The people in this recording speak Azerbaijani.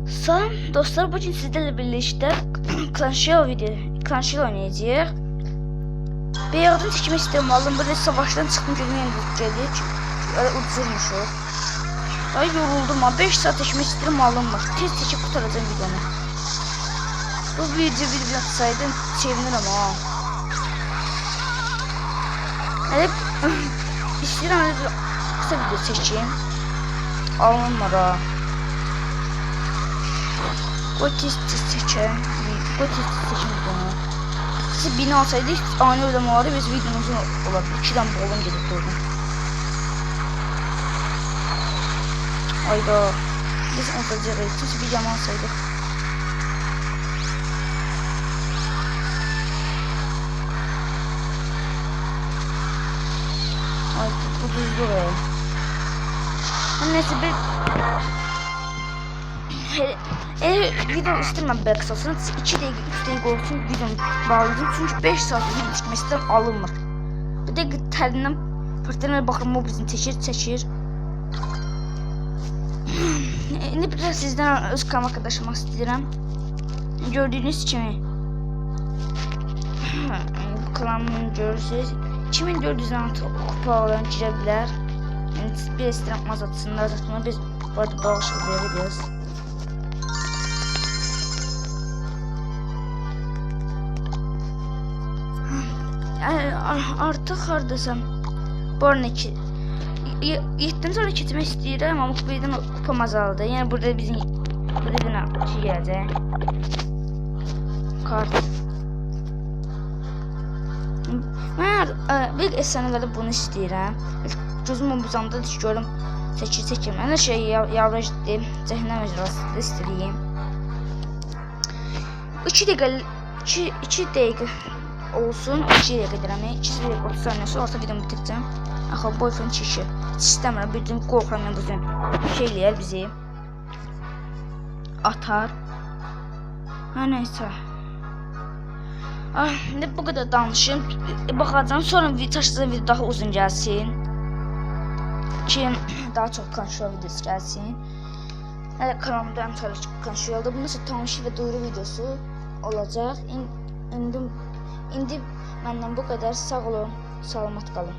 Salam dostlar, bugün sizlerle birlikte Clanshare oynayacağıq. Bir yardım çəkmək istəyirəm, alım böyle savaşdan çıxdım, görməyəm gəldik. Öyle ucuzmuşuq. Ay yoruldum ha, 5 saat çəkmək istəyirəm, alınmır. Tez çəkib qutaracağım videonu. Bu video atsaydım sevinirəm ha. Elə istəyirəm, elə bir kısa video çəkeyim. Alınmır ha. Qoy tez çəkəm. Qoy tez çəkəm bunu. Siz bina alsaydı ani ödəmələri biz videomuzun olardı. 2'den bolun gedib durdum. Ayda. Biz unutacağıq. Siz videomu alsaydıq. Ay bu düzdür ya. Neyse bir video istemem belki kısasını 2 dəqiqə 3 dəqiqə olsun videonu bağlayacağım çünkü 5 saat video çəkməkdən alınmır. Bir dəqiqə tərindən partnerə baxıram, o bizim çəkir. İndi bir də sizdən öz kanalıma arkadaşlamaq istəyirəm. Gördüyünüz kimi kanalımı görürsünüz. 2406 kupa olan girə bilər. Yəni bir istəyirəm azaltsınlar, biz bu arada bağışla veriyoruz. Artıq hardasam bu arada 7'den sonra keçmək istəyirəm, amma birdən kupam azaldı. Yəni burada bizim bir şey gələcək. Kart. Mən bir efsanələrdə bunu istəyirəm. Gözüm obuzamda görüm çəkir. Mən də şey yavrajdı, cəhənnəm icrası istəyirəm. 2 dəqiqə olsun, 2 dəqiqə deyirəm. 2 dəqiqə 30 saniyə sonra videomu bitirəcəm. Axı boyfriend çəkir. İstəmirəm, birdən qorxuram mən bu gün. Şey eləyər bizi. Atar. Hər nəysə. Ne bu kadar danışım. Baxacağım, sonra taşıcı video daha uzun gəlsin. Ki daha çox Clanshare videosu gəlsin. Hələ kanalımda ən tarix Clanshare-da bundan sonra tanış və duyuru videosu olacaq. İndi məndən bu qədər. Sağ olun, salamat qalın.